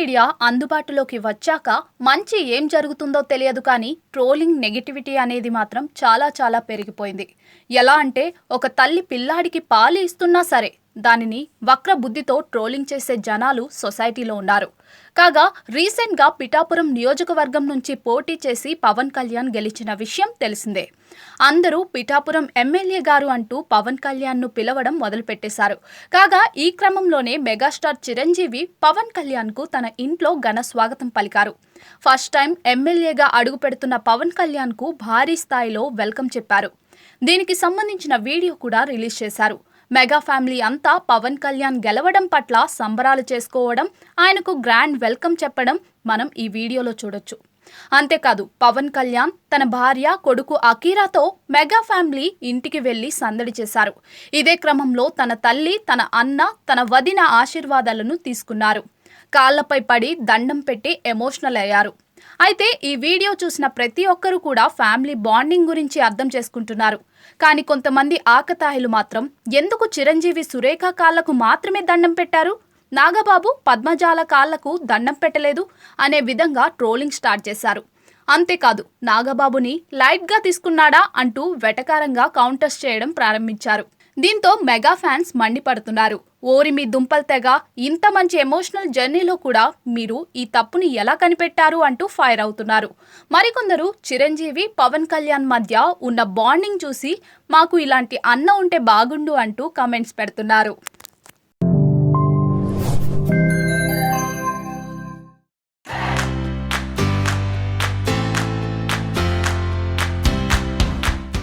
Media అందుబాటులోకి వచ్చాక మంచి ఏం జరుగుతుందో తెలియదు కానీ ట్రోలింగ్ నెగటివిటీ అనేది మాత్రం చాలా పెరిగిపోయింది. ఎలా అంటే ఒక తల్లి పిల్లాడికి పాలు ఇస్తున్నా సరే దానిని వక్ర బుద్ధితో ట్రోలింగ్ చేసే జనాలు సొసైటీలో ఉన్నారు. కాగా రీసెంట్గా పిఠాపురం నియోజకవర్గం నుంచి పోటీ చేసి పవన్ కళ్యాణ్ గెలిచిన విషయం తెలిసిందే. అందరూ పిఠాపురం ఎమ్మెల్యే గారు అంటూ పవన్ కళ్యాణ్ను పిలవడం మొదలుపెట్టేశారు. కాగా ఈ క్రమంలోనే మెగాస్టార్ చిరంజీవి పవన్ కళ్యాణ్కు తన ఇంట్లో ఘన స్వాగతం పలికారు. ఫస్ట్ టైం ఎమ్మెల్యేగా అడుగు పెడుతున్న పవన్ కళ్యాణ్కు భారీ స్థాయిలో వెల్కమ్ చెప్పారు. దీనికి సంబంధించిన వీడియో కూడా రిలీజ్ చేశారు. మెగా ఫ్యామిలీ అంతా పవన్ కళ్యాణ్ గెలవడం పట్ల సంబరాలు చేసుకోవడం, ఆయనకు గ్రాండ్ వెల్కమ్ చెప్పడం మనం ఈ వీడియోలో చూడొచ్చు. అంతేకాదు పవన్ కళ్యాణ్ తన భార్య, కొడుకు అకీరాతో మెగా ఫ్యామిలీ ఇంటికి వెళ్లి సందడి చేశారు. ఇదే క్రమంలో తన తల్లి, తన అన్న, తన వదిన ఆశీర్వాదాలను తీసుకున్నారు. కాళ్లపై పడి దండం పెట్టి ఎమోషనల్ అయ్యారు. అయితే ఈ వీడియో చూసిన ప్రతి ఒక్కరూ కూడా ఫ్యామిలీ బాండింగ్ గురించి అర్థం చేసుకుంటున్నారు. కానీ కొంతమంది ఆకతాయిలు మాత్రం ఎందుకు చిరంజీవి సురేఖ కాళ్లకు మాత్రమే దండం పెట్టారు, నాగబాబు పద్మజాల కాళ్లకు దండం పెట్టలేదు అనే విధంగా ట్రోలింగ్ స్టార్ట్ చేశారు. అంతేకాదు నాగబాబుని లైట్గా తీసుకున్నాడా అంటూ వెటకారంగా కౌంటర్స్ చేయడం ప్రారంభించారు. దీంతో మెగా ఫ్యాన్స్ మండిపడుతున్నారు. ఓరి మీ దుంపల్ తెగ, ఇంత మంచి ఎమోషనల్ జర్నీలో కూడా మీరు ఈ తప్పుని ఎలా కనిపెట్టారు అంటూ ఫైర్ అవుతున్నారు. మరికొందరు చిరంజీవి, పవన్ కళ్యాణ్ మధ్య ఉన్న బాండింగ్ చూసి మాకు ఇలాంటి అన్న ఉంటే బాగుండు అంటూ కామెంట్స్ పెడుతున్నారు.